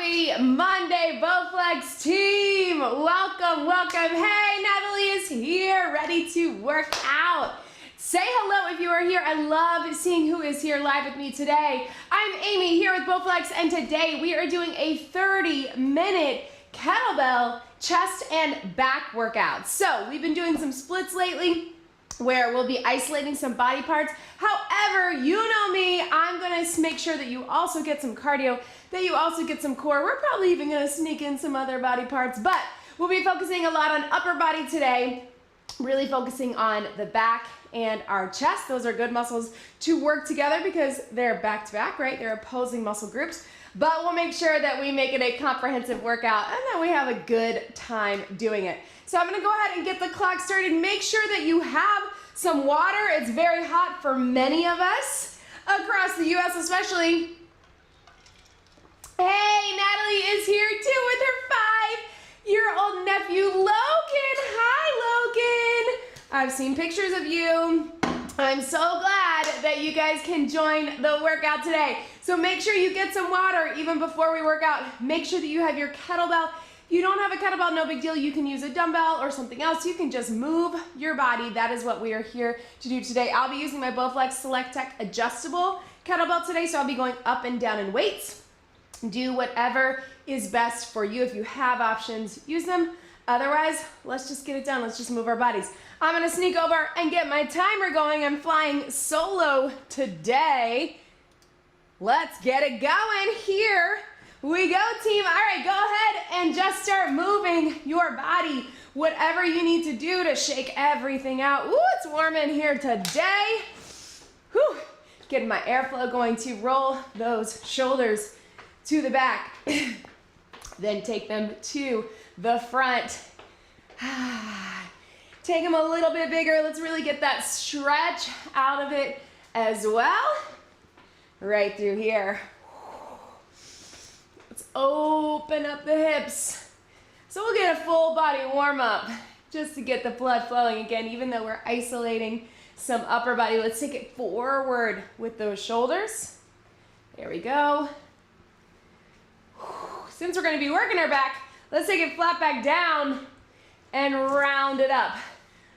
Happy Monday, Bowflex team! Welcome, welcome. Hey, Natalie is here, ready to work out. Say hello if you are here. I love seeing who is here live with me today. I'm Amy here with Bowflex, and today we are doing a 30-minute kettlebell chest and back workout. So we've been doing some splits lately where we'll be isolating some body parts. However, you know me, I'm gonna make sure that you also get some cardio, that you also get some core. We're probably even gonna sneak in some other body parts, but we'll be focusing a lot on upper body today, really focusing on the back and our chest. Those are good muscles to work together because they're back to back, right? They're opposing muscle groups, but we'll make sure that we make it a comprehensive workout and that we have a good time doing it. So I'm gonna go ahead and get the clock started. Make sure that you have some water. It's very hot for many of us across the US especially. Hey, Natalie is here too with her 5-year-old nephew, Logan. Hi, Logan. I've seen pictures of you. I'm so glad that you guys can join the workout today. So make sure you get some water even before we work out. Make sure that you have your kettlebell. If you don't have a kettlebell, no big deal. You can use a dumbbell or something else. You can just move your body. That is what we are here to do today. I'll be using my Bowflex Select Tech adjustable kettlebell today, so I'll be going up and down in weights. Do whatever is best for you. If you have options, use them. Otherwise, let's just get it done. Let's just move our bodies. I'm gonna sneak over and get my timer going. I'm flying solo today. Let's get it going. Here we go, team. All right, go ahead and just start moving your body. Whatever you need to do to shake everything out. Ooh, it's warm in here today. Whew. Getting my airflow going to roll those shoulders to the back. Then take them to the front. Take them a little bit bigger. Let's really get that stretch out of it as well. Right through here. Let's open up the hips. So we'll get a full body warm up just to get the blood flowing again, even though we're isolating some upper body. Let's take it forward with those shoulders. There we go. Since we're gonna be working our back, let's take it flat back down and round it up.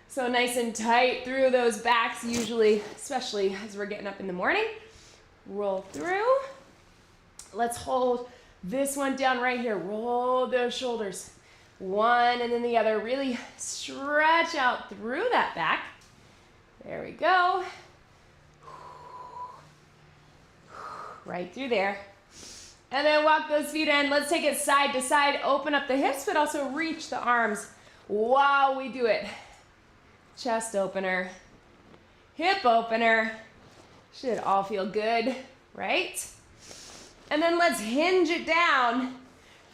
So nice and tight through those backs usually, especially as we're getting up in the morning. Roll through. Let's hold this one down right here. Roll those shoulders. One and then the other. Really stretch out through that back. There we go. Right through there. And then walk those feet in. Let's take it side to side. Open up the hips, but also reach the arms while we do it. Chest opener. Hip opener. Should all feel good, right? And then let's hinge it down.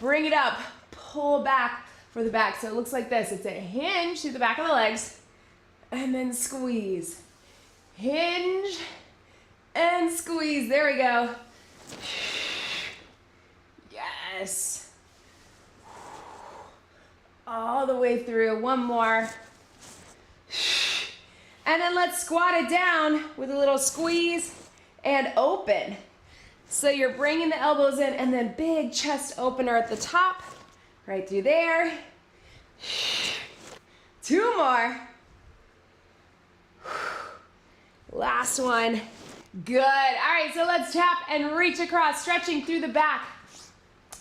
Bring it up. Pull back for the back. So it looks like this. It's a hinge to the back of the legs. And then squeeze. Hinge and squeeze. There we go. Yes. All the way through. One more. And then let's squat it down with a little squeeze and open. So you're bringing the elbows in and then big chest opener at the top. Right through there. 2 more. Last one. Good. All right, so let's tap and reach across, stretching through the back.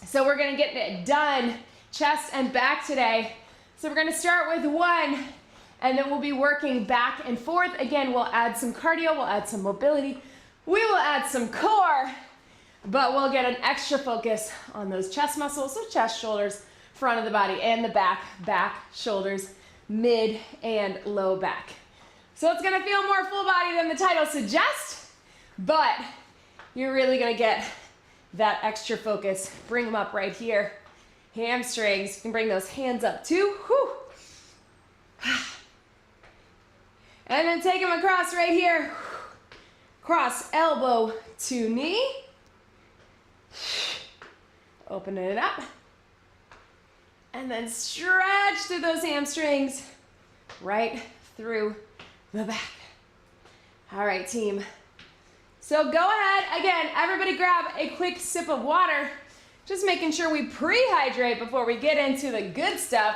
So we're gonna get it done, chest and back today. So we're gonna start with 1, and then we'll be working back and forth. Again, we'll add some cardio, we'll add some mobility, we will add some core, but we'll get an extra focus on those chest muscles, so chest, shoulders, front of the body, and the back, back, shoulders, mid, and low back. So it's gonna feel more full body than the title suggests, but you're really gonna get that extra focus. Bring them up right here. Hamstrings, you can bring those hands up too. Whew. And then take them across right here. Cross elbow to knee. Open it up. And then stretch through those hamstrings right through the back. All right, team. So go ahead, again, everybody grab a quick sip of water Just making sure we pre-hydrate before we get into the good stuff.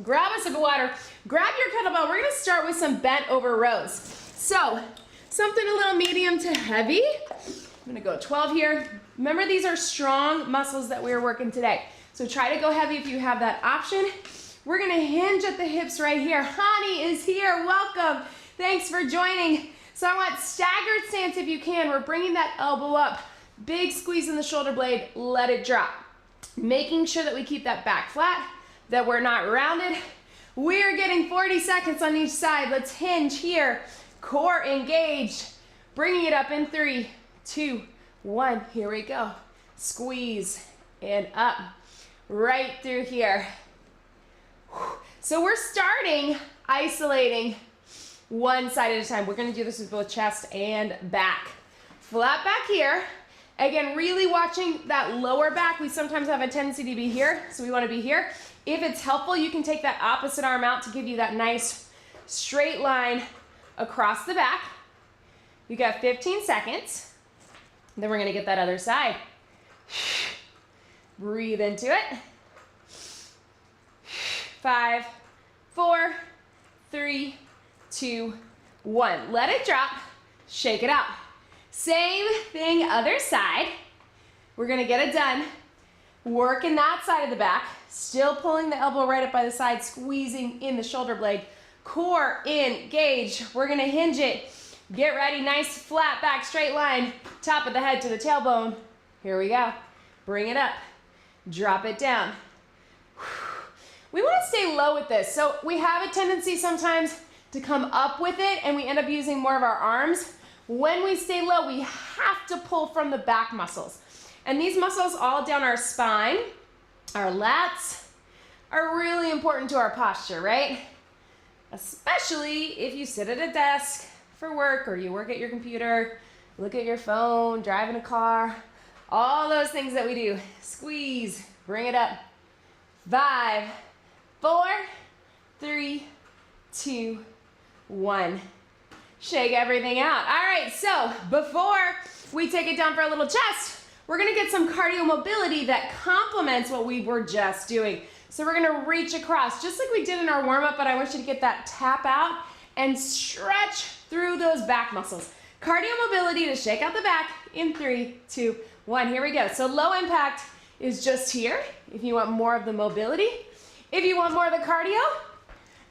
Grab a sip of water. Grab your kettlebell. We're gonna start with some bent over rows. So, something a little medium to heavy. I'm gonna go 12 here. Remember, these are strong muscles that we're working today. So try to go heavy if you have that option. We're gonna hinge at the hips right here. Hani is here, welcome. Thanks for joining. So I want staggered stance if you can. We're bringing that elbow up. Big squeeze in the shoulder blade, let it drop. Making sure that we keep that back flat, that we're not rounded. We're getting 40 seconds on each side. Let's hinge here. Core engaged. Bringing it up in 3, 2, 1. Here we go. Squeeze and up. Right through here. So we're starting isolating one side at a time. We're gonna do this with both chest and back. Flat back here. Again, really watching that lower back. We sometimes have a tendency to be here, so we wanna be here. If it's helpful, you can take that opposite arm out to give you that nice straight line across the back. You got 15 seconds. Then we're gonna get that other side. Breathe into it. 5, 4, 3, 2, 1. Let it drop, shake it out. Same thing, other side. We're gonna get it done. Working that side of the back, still pulling the elbow right up by the side, squeezing in the shoulder blade. Core engage. We're gonna hinge it. Get ready, nice flat back, straight line. Top of the head to the tailbone. Here we go. Bring it up, drop it down. We wanna stay low with this. So we have a tendency sometimes to come up with it and we end up using more of our arms. When we stay low, we have to pull from the back muscles. And these muscles all down our spine, our lats, are really important to our posture, right? Especially if you sit at a desk for work or you work at your computer, look at your phone, drive in a car, all those things that we do. Squeeze, bring it up. 5, 4, 3, 2, 1. Shake everything out. All right, so before we take it down for a little chest, we're gonna get some cardio mobility that complements what we were just doing. So we're gonna reach across, just like we did in our warm-up, but I want you to get that tap out and stretch through those back muscles. Cardio mobility to shake out the back in 3, 2, 1. Here we go. So low impact is just here. If you want more of the mobility, if you want more of the cardio,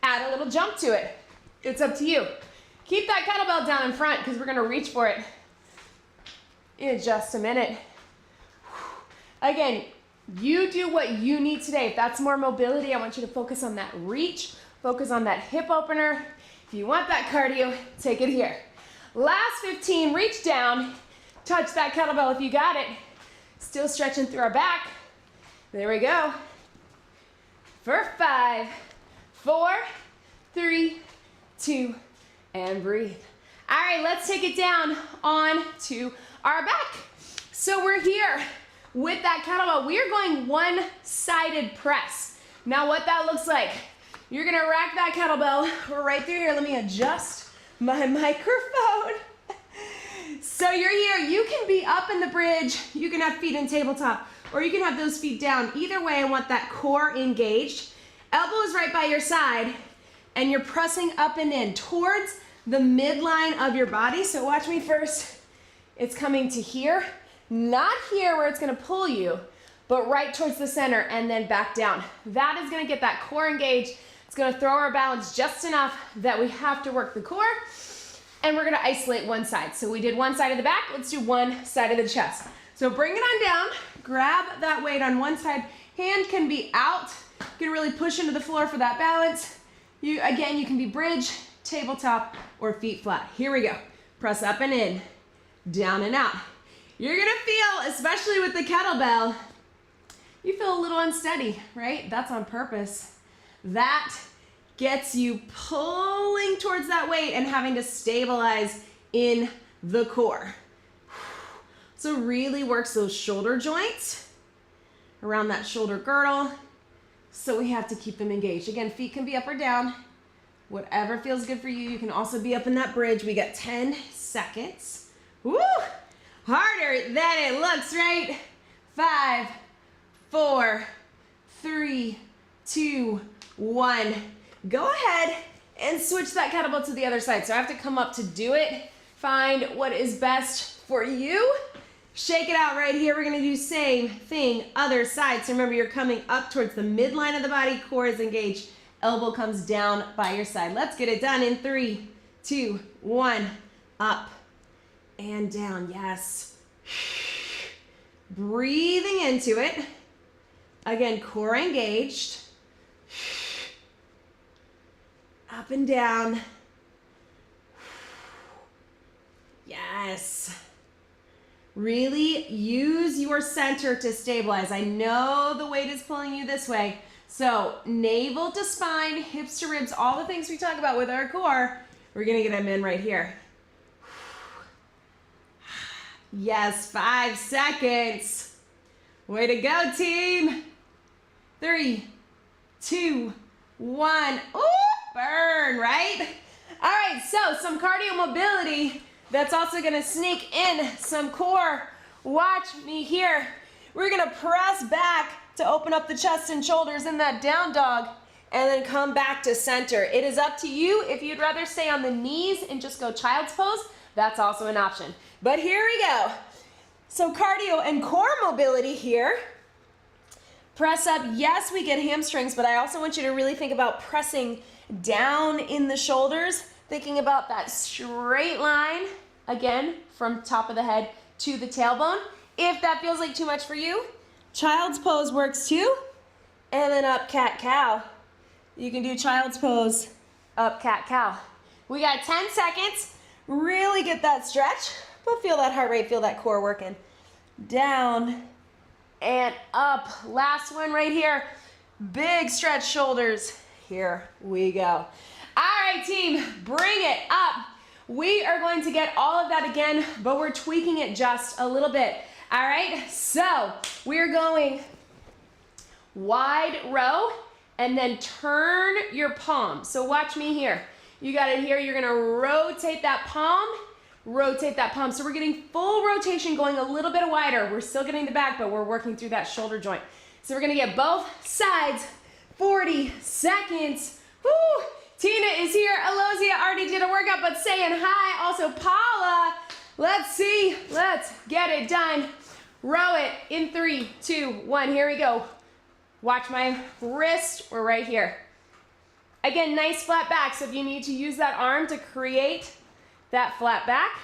add a little jump to it. It's up to you. Keep that kettlebell down in front because we're gonna reach for it in just a minute. Again, you do what you need today. If that's more mobility, I want you to focus on that reach, focus on that hip opener. If you want that cardio, take it here. Last 15, reach down, touch that kettlebell if you got it. Still stretching through our back. There we go. For 5, 4, 3, 2, and breathe. All right, let's take it down onto our back. So we're here with that kettlebell. We are going one-sided press. Now what that looks like, you're gonna rack that kettlebell. We're right through here. Let me adjust my microphone. So you're here, you can be up in the bridge, you can have feet in tabletop, or you can have those feet down. Either way, I want that core engaged. Elbow is right by your side, and you're pressing up and in towards the midline of your body. So watch me first. It's coming to here, not here where it's gonna pull you, but right towards the center and then back down. That is gonna get that core engaged. It's gonna throw our balance just enough that we have to work the core, and we're gonna isolate one side. So we did one side of the back, let's do one side of the chest. So bring it on down, grab that weight on one side, hand can be out, you can really push into the floor for that balance. Again, you can be bridge, tabletop, or feet flat. Here we go. Press up and in, down and out. You're gonna feel, especially with the kettlebell, you feel a little unsteady, right? That's on purpose. That gets you pulling towards that weight and having to stabilize in the core. So really works those shoulder joints around that shoulder girdle. So we have to keep them engaged. Again, feet can be up or down, whatever feels good for you. You can also be up in that bridge. We got 10 seconds. Woo! harder than it looks, right? 5, 4, 3, 2, 1. Go ahead and switch that kettlebell to the other side. So I have to come up to do it. Find what is best for you. Shake it out right here. We're gonna do same thing, other side. So remember, you're coming up towards the midline of the body, core is engaged, elbow comes down by your side. Let's get it done in 3, 2, 1. Up and down, yes. Breathing into it. Again, core engaged. Up and down. Yes. Really use your center to stabilize. I know the weight is pulling you this way. So navel to spine, hips to ribs, all the things we talk about with our core, we're gonna get them in right here. Yes, 5 seconds. Way to go, team. 3, 2, 1. Ooh, burn, right? All right, so some cardio mobility that's also gonna sneak in some core. Watch me here. We're gonna press back to open up the chest and shoulders in that down dog and then come back to center. It is up to you. If you'd rather stay on the knees and just go child's pose, that's also an option. But here we go. So cardio and core mobility here. Press up, yes, we get hamstrings, but I also want you to really think about pressing down in the shoulders, thinking about that straight line, again, from top of the head to the tailbone. If that feels like too much for you, child's pose works too. And then up cat-cow. You can do child's pose, up cat-cow. We got 10 seconds. Really get that stretch, but feel that heart rate, feel that core working. Down and up. Last one right here. Big stretch shoulders. Here we go. All right, team, bring it up. We are going to get all of that again, but we're tweaking it just a little bit. All right, so we're going wide row and then turn your palm. So watch me here. You got it here. You're gonna rotate that palm, rotate that palm. So we're getting full rotation, going a little bit wider. We're still getting the back, but we're working through that shoulder joint. So we're gonna get both sides, 40 seconds. Woo! Tina is here. Alozia already did a workout, but saying hi. Also Paula. Let's see. Let's get it done. Row it in 3, 2, 1. Here we go. Watch my wrist. We're right here. Again, nice flat back. So if you need to use that arm to create that flat back,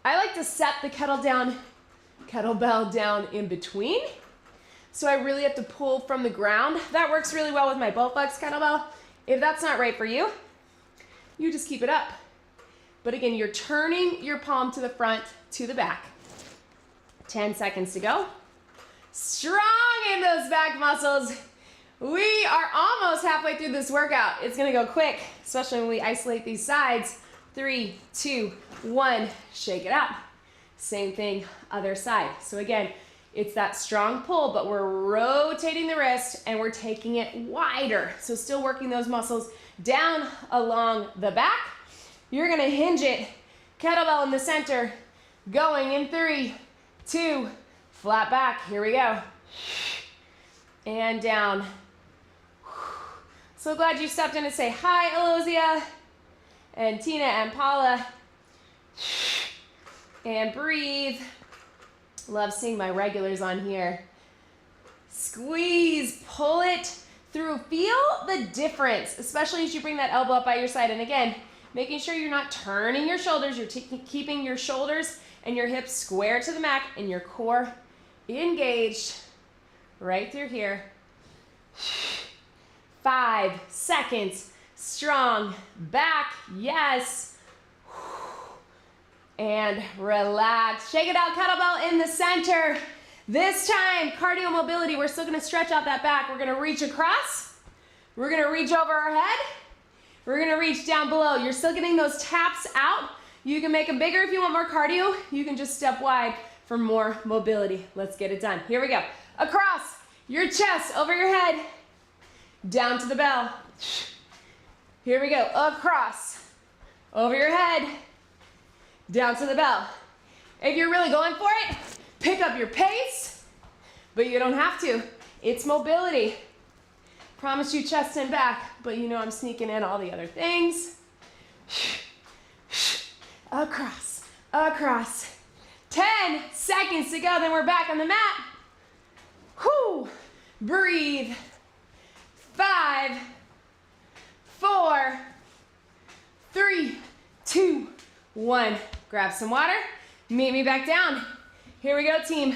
I like to set the kettlebell down in between. So I really have to pull from the ground. That works really well with my Bowflex kettlebell. If that's not right for you, you just keep it up. But again, you're turning your palm to the front, to the back. 10 seconds to go. Strong in those back muscles. We are almost halfway through this workout. It's gonna go quick, especially when we isolate these sides. 3, 2, 1, shake it out. Same thing, other side. So again, it's that strong pull, but we're rotating the wrist and we're taking it wider. So still working those muscles down along the back. You're gonna hinge it, kettlebell in the center, going in 3, 2, flat back, here we go. And down. So glad you stepped in to say hi, Alozia, and Tina and Paula. And breathe. Love seeing my regulars on here. Squeeze, pull it through. Feel the difference, especially as you bring that elbow up by your side. And again, making sure you're not turning your shoulders. You're keeping your shoulders and your hips square to the mat and your core engaged right through here. 5 seconds. Strong back. Yes. And relax. Shake it out, kettlebell in the center. This time, cardio mobility. We're still gonna stretch out that back. We're gonna reach across. We're gonna reach over our head. We're gonna reach down below. You're still getting those taps out. You can make them bigger if you want more cardio. You can just step wide for more mobility. Let's get it done. Here we go. Across your chest, over your head, down to the bell. Here we go. Across, over your head, down to the bell. If you're really going for it, pick up your pace, but you don't have to. It's mobility. Promise you chest and back, but you know I'm sneaking in all the other things. Across, across. 10 seconds to go, then we're back on the mat. Whew. Breathe. 5, 4, 3, 2, 1. Grab some water. Meet me back down. Here we go, team.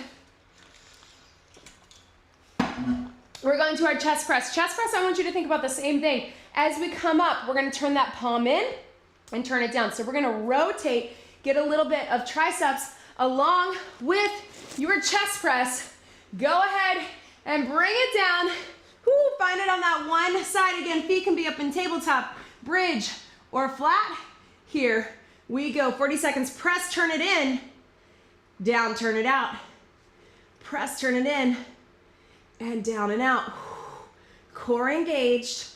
We're going to our chest press. Chest press, I want you to think about the same thing. As we come up, we're gonna turn that palm in and turn it down. So we're gonna rotate, get a little bit of triceps along with your chest press. Go ahead and bring it down. Woo, find it on that one side again. Feet can be up in tabletop, bridge, or flat. Here we go. 40 seconds. Press, turn it in. Down, turn it out. Press, turn it in. And down and out. Core engaged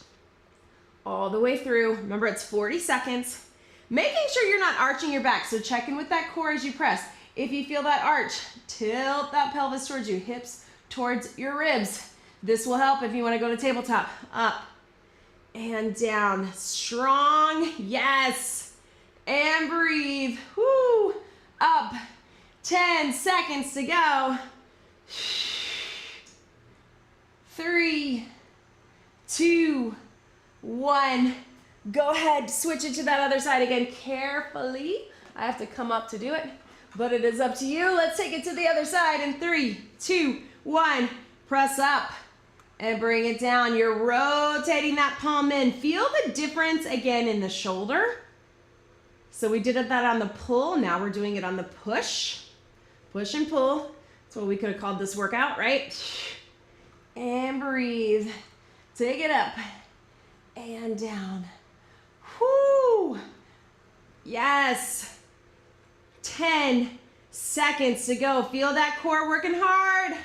all the way through. Remember, it's 40 seconds. Making sure you're not arching your back. So check in with that core as you press. If you feel that arch, tilt that pelvis towards you, hips towards your ribs. This will help if you want to go to tabletop. Up and down. Strong. Yes. And breathe. Woo. Up. 10 seconds to go. 3, 2, 1. Go ahead, switch it to that other side again carefully. I have to come up to do it, but it is up to you. Let's take it to the other side in 3, 2, 1. Press up and bring it down. You're rotating that palm in. Feel the difference again in the shoulder. So we did that on the pull. Now we're doing it on the push. Push and pull. That's what we could have called this workout, right? And breathe. Take it up and down. Whoo! Yes. 10 seconds to go. Feel that core working hard.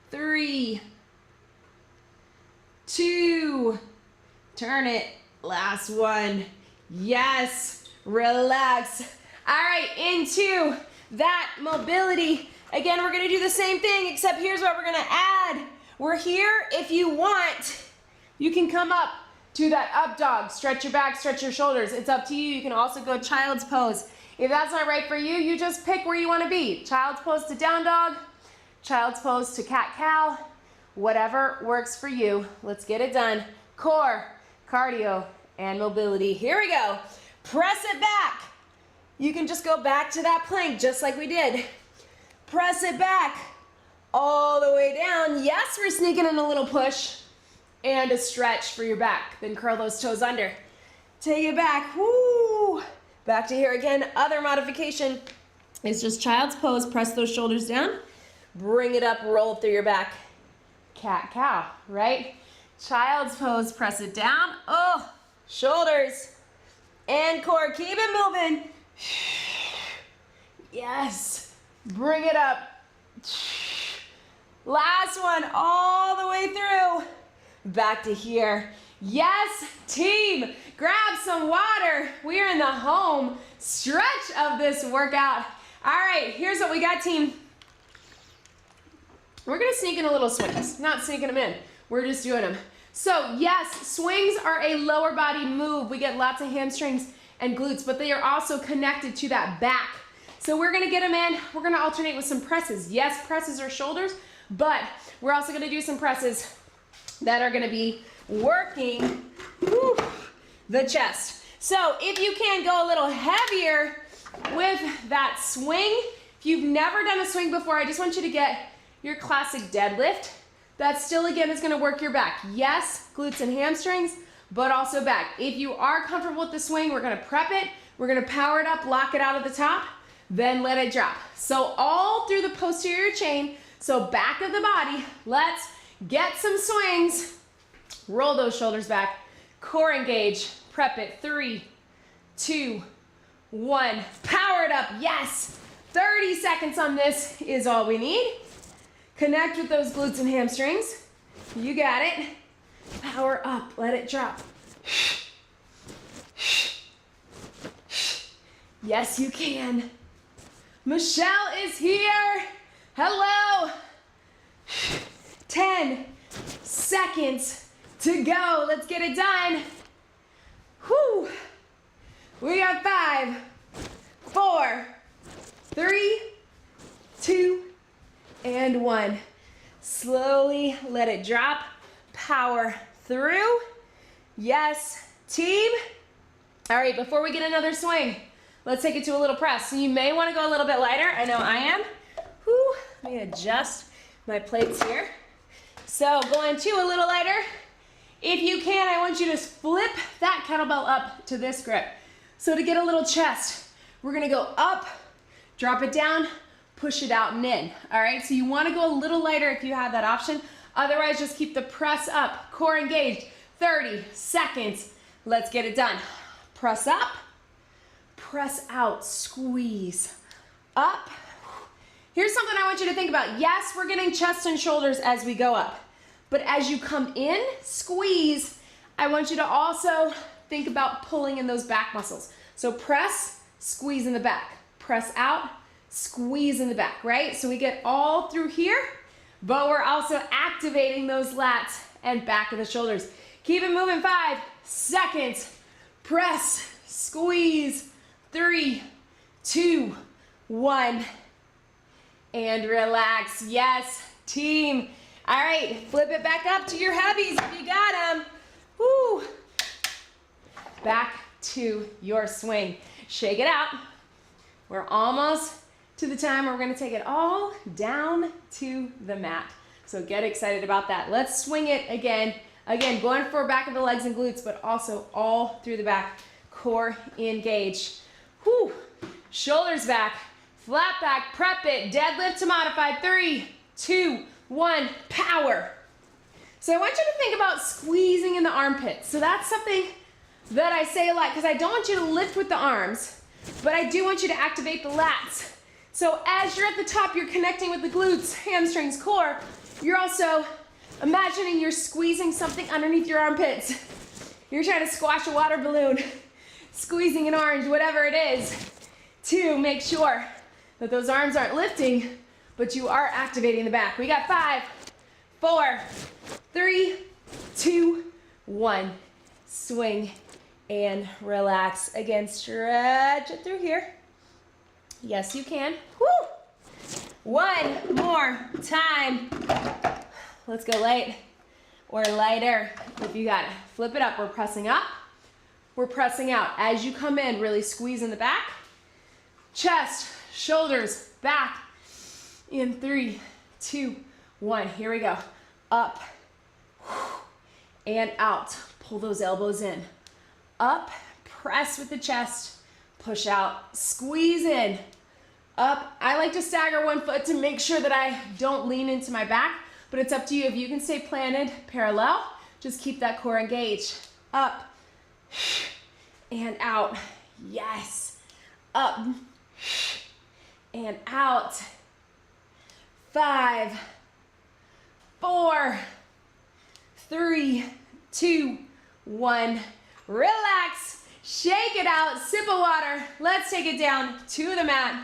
3, 2, turn it. Last one. Yes. Relax. All right, into that mobility. Again, we're gonna do the same thing, except here's what we're gonna add. We're here, if you want, you can come up to that up dog. Stretch your back, stretch your shoulders. It's up to you. You can also go child's pose. If that's not right for you, you just pick where you wanna be. Child's pose to down dog, child's pose to cat cow, whatever works for you. Let's get it done. Core, cardio, and mobility. Here we go. Press it back. You can just go back to that plank just like we did. Press it back all the way down. Yes, we're sneaking in a little push and a stretch for your back. Then curl those toes under. Take it back. Woo! Back to here again. Other modification is just child's pose. Press those shoulders down. Bring it up, roll through your back. Cat cow, right? Child's pose, press it down. Oh, shoulders and core. Keep it moving. Yes. Bring it up. Last one, all the way through. Back to here. Yes, team. Grab some water. We are in the home stretch of this workout. All right, here's what we got, team. We're gonna sneak in a little swings. Not sneaking them in. We're just doing them. So yes, swings are a lower body move. We get lots of hamstrings and glutes, but they are also connected to that back. So we're gonna get them in. We're gonna alternate with some presses. Yes, presses are shoulders, but we're also gonna do some presses that are gonna be working the chest. So if you can go a little heavier with that swing, if you've never done a swing before, I just want you to get your classic deadlift. That still, again, is gonna work your back. Yes, glutes and hamstrings, but also back. If you are comfortable with the swing, we're gonna prep it, we're gonna power it up, lock it out at the top, then let it drop. So all through the posterior chain, so back of the body, let's get some swings. Roll those shoulders back, core engage, prep it. 3, 2, 1, power it up, yes. 30 seconds on this is all we need. Connect with those glutes and hamstrings. You got it. Power up, let it drop. Yes, you can. Michelle is here. Hello. 10 seconds to go. Let's get it done. Whew. We got 5, 4, 3, 2, and 1. Slowly let it drop. Power through. Yes, team. All right, before we get another swing, let's take it to a little press. So you may want to go a little bit lighter. I know I am. Whew. Let me adjust my plates here. So going to a little lighter. If you can, I want you to flip that kettlebell up to this grip. So to get a little chest, we're gonna go up, drop it down, push it out and in. All right, so you wanna go a little lighter if you have that option. Otherwise, just keep the press up, core engaged. 30 seconds. Let's get it done. Press up, press out, squeeze. Up. Here's something I want you to think about. Yes, we're getting chest and shoulders as we go up. But as you come in, squeeze, I want you to also think about pulling in those back muscles. So press, squeeze in the back. Press out, squeeze in the back, right? So we get all through here, but we're also activating those lats and back of the shoulders. Keep it moving. 5 seconds. Press, squeeze. 3, 2, 1. And relax. Yes, team. All right, flip it back up to your heavies if you got them. Woo. Back to your swing. Shake it out. We're almost to the time where we're gonna take it all down to the mat. So get excited about that. Let's swing it again. Again, going for back of the legs and glutes, but also all through the back. Core engaged. Whew. Shoulders back, flat back, prep it, deadlift to modified. 3, 2, 1, power. So I want you to think about squeezing in the armpits. So that's something that I say a lot because I don't want you to lift with the arms, but I do want you to activate the lats. So as you're at the top, you're connecting with the glutes, hamstrings, core. You're also imagining you're squeezing something underneath your armpits. You're trying to squash a water balloon, squeezing an orange, whatever it is, to make sure that those arms aren't lifting, but you are activating the back. We got 5, 4, 3, 2, 1. Swing and relax. Again, stretch it through here. Yes, you can. Woo! One more time. Let's go light or lighter if you got it. Flip it up. We're pressing up. We're pressing out. As you come in, really squeeze in the back. Chest, shoulders, back. In 3, 2, 1. Here we go. Up and out. Pull those elbows in. Up, press with the chest. Push out, squeeze in. Up. I like to stagger one foot to make sure that I don't lean into my back, but it's up to you. If you can stay planted, parallel, just keep that core engaged. Up and out. Yes. Up and out. 5, 4, 3, 2, 1. Relax. Shake it out. Sip of water. Let's take it down to the mat.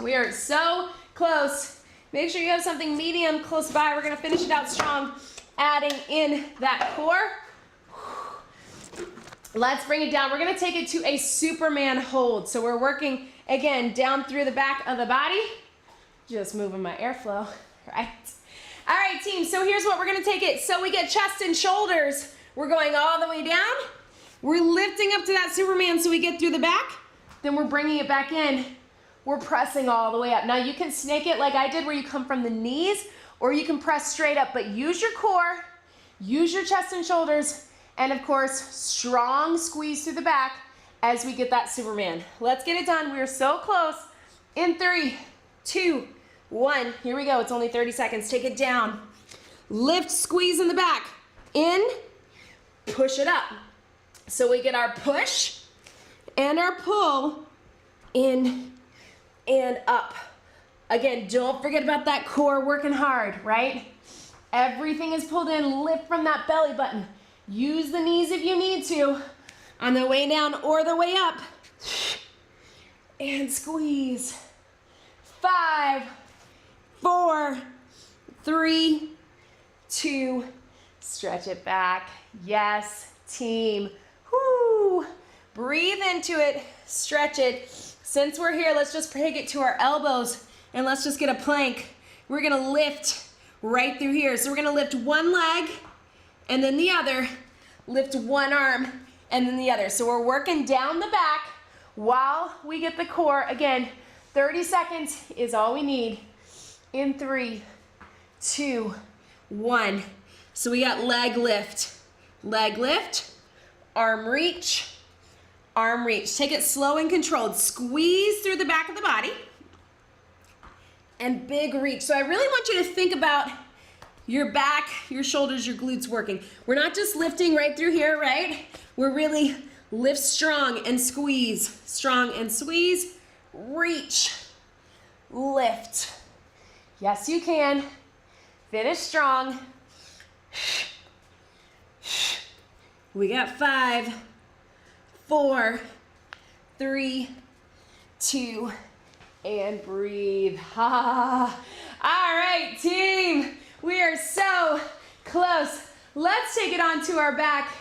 We are so close. Make sure you have something medium close by. We're going to finish it out strong, adding in that core. Let's bring it down. We're going to take it to a Superman hold. So we're working, again, down through the back of the body. Just moving my airflow, right? All right, team, so here's what we're going to take it. So we get chest and shoulders. We're going all the way down. We're lifting up to that Superman so we get through the back. Then we're bringing it back in. We're pressing all the way up. Now you can snake it like I did where you come from the knees, or you can press straight up, but use your core, use your chest and shoulders, and of course, strong squeeze through the back as we get that Superman. Let's get it done. We are so close. In 3, 2, 1. Here we go. It's only 30 seconds. Take it down. Lift, squeeze in the back. In, push it up. So we get our push and our pull in and up. Again, don't forget about that core working hard, right? Everything is pulled in. Lift from that belly button. Use the knees if you need to. On the way down or the way up. And squeeze. 5, 4, 3, 2, stretch it back. Yes, team. Whoo. Breathe into it, stretch it. Since we're here, let's just take it to our elbows and let's just get a plank. We're gonna lift right through here. So we're gonna lift one leg and then the other, lift one arm and then the other. So we're working down the back while we get the core. Again, 30 seconds is all we need. In 3, 2, 1. So we got leg lift, arm reach, arm reach. Take it slow and controlled. Squeeze through the back of the body and big reach. So I really want you to think about your back, your shoulders, your glutes working. We're not just lifting right through here, right? We're really lift strong and squeeze, reach, lift. Yes, you can. Finish strong. We got 5, 4, 3, 2, and breathe. Ha. All right, team. We are so close. Let's take it onto our back.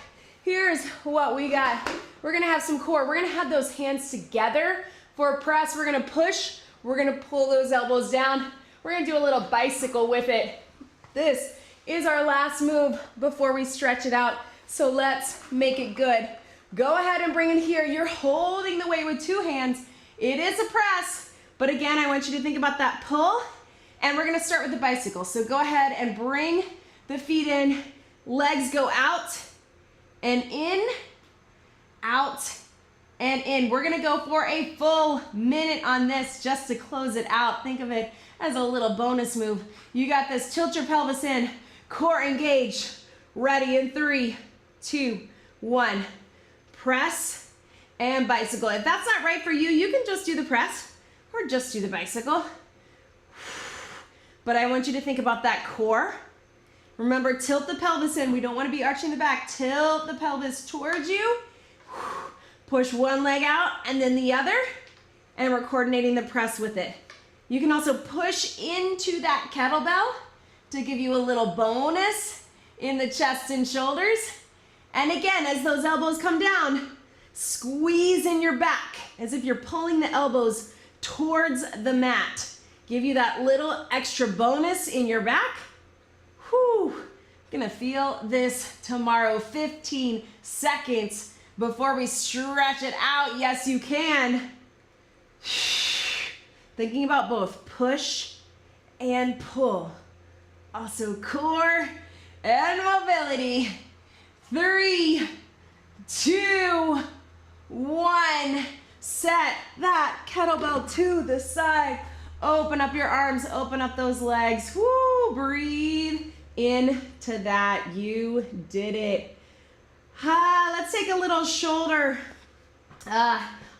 Here's what we got. We're gonna have some core. We're gonna have those hands together for a press. We're gonna push. We're gonna pull those elbows down. We're gonna do a little bicycle with it. This is our last move before we stretch it out. So let's make it good. Go ahead and bring it here. You're holding the weight with 2 hands. It is a press, but again, I want you to think about that pull, and we're gonna start with the bicycle. So go ahead and bring the feet in. Legs go out and in, out and in. We're gonna go for a full minute on this just to close it out. Think of it as a little bonus move. You got this. Tilt your pelvis in, core engage. Ready in 3, 2, 1. Press and bicycle. If that's not right for you, you can just do the press or just do the bicycle. But I want you to think about that core. Remember, tilt the pelvis in. We don't want to be arching the back. Tilt the pelvis towards you. Push one leg out and then the other, and we're coordinating the press with it. You can also push into that kettlebell to give you a little bonus in the chest and shoulders. And again, as those elbows come down, squeeze in your back as if you're pulling the elbows towards the mat. Give you that little extra bonus in your back. Whew. Gonna feel this tomorrow. 15 seconds before we stretch it out. Yes, you can. Thinking about both push and pull. Also core and mobility. 3, 2, 1. Set that kettlebell to the side. Open up your arms, open up those legs. Woo, breathe into that. You did it. Let's take a little shoulder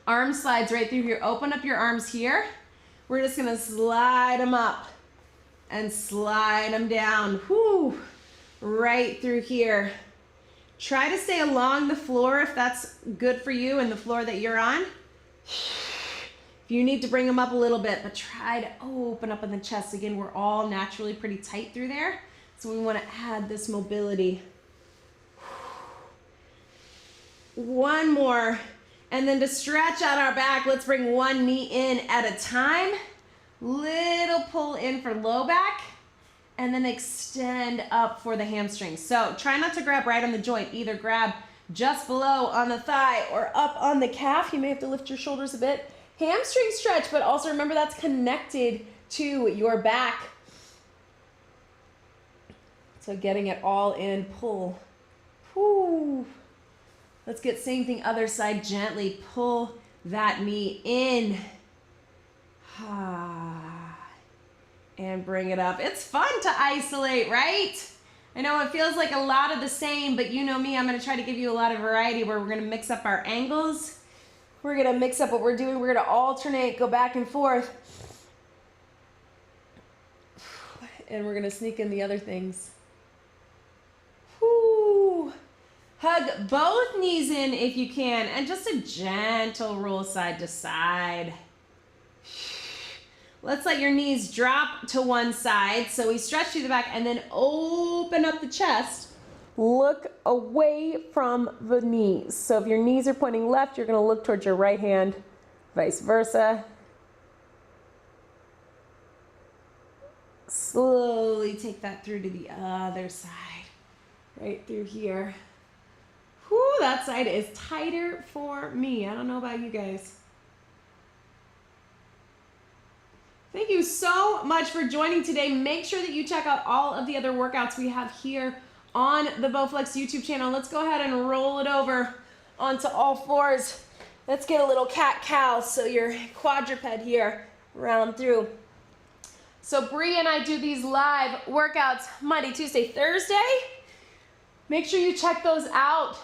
arm slides right through here. Open up your arms here. We're just gonna slide them up and slide them down. Woo, right through here. Try to stay along the floor if that's good for you and the floor that you're on. If you need to bring them up a little bit, but try to open up in the chest. Again, we're all naturally pretty tight through there, so we want to add this mobility. One more, and then to stretch out our back, let's bring one knee in at a time. Little pull in for low back, and then extend up for the hamstrings. So try not to grab right on the joint. Either grab just below on the thigh or up on the calf. You may have to lift your shoulders a bit. Hamstring stretch, but also remember that's connected to your back. So getting it all in, pull. Whew. Let's get same thing other side, gently pull that knee in. And bring it up. It's fun to isolate, right? I know it feels like a lot of the same, but you know me, I'm gonna try to give you a lot of variety where we're gonna mix up our angles. We're gonna mix up what we're doing. We're gonna alternate, go back and forth. And we're gonna sneak in the other things. Whoo. Hug both knees in if you can, and just a gentle roll side to side. Let's let your knees drop to one side. So we stretch through the back and then open up the chest. Look away from the knees. So if your knees are pointing left, you're gonna look towards your right hand, vice versa. Slowly take that through to the other side, right through here. Whew, that side is tighter for me. I don't know about you guys. Thank you so much for joining today. Make sure that you check out all of the other workouts we have here on the Bowflex YouTube channel. Let's go ahead and roll it over onto all fours. Let's get a little cat-cow so your quadruped here round through. So Bree and I do these live workouts Monday, Tuesday, Thursday. Make sure you check those out.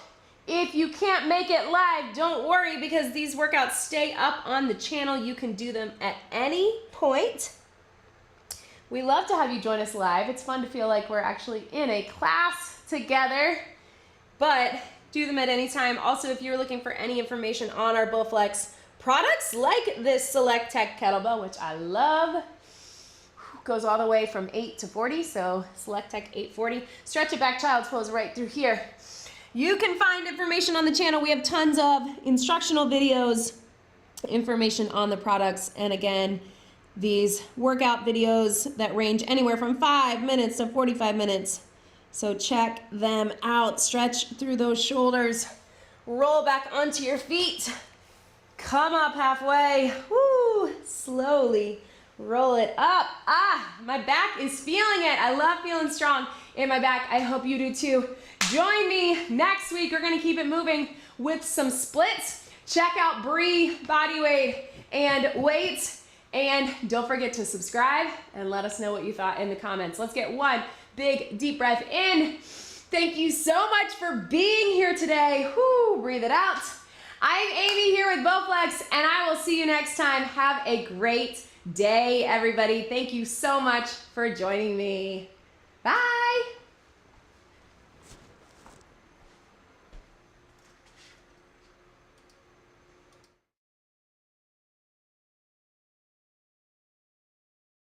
If you can't make it live, don't worry, because these workouts stay up on the channel. You can do them at any point. We love to have you join us live. It's fun to feel like we're actually in a class together, but do them at any time. Also, if you're looking for any information on our Bowflex products, like this Select Tech kettlebell, which I love, goes all the way from 8 to 40, so Select Tech 840. Stretch it back, child's pose right through here. You can find information on the channel. We have tons of instructional videos, information on the products, and again, these workout videos that range anywhere from 5 minutes to 45 minutes. So check them out. Stretch through those shoulders. Roll back onto your feet. Come up halfway. Woo! Slowly roll it up. My back is feeling it. I love feeling strong in my back. I hope you do too. Join me next week. We're gonna keep it moving with some splits. Check out Bree body weight and weights. And don't forget to subscribe and let us know what you thought in the comments. Let's get one big deep breath in. Thank you so much for being here today. Whoo, breathe it out. I'm Amy here with Bowflex, and I will see you next time. Have a great day, everybody. Thank you so much for joining me. Bye.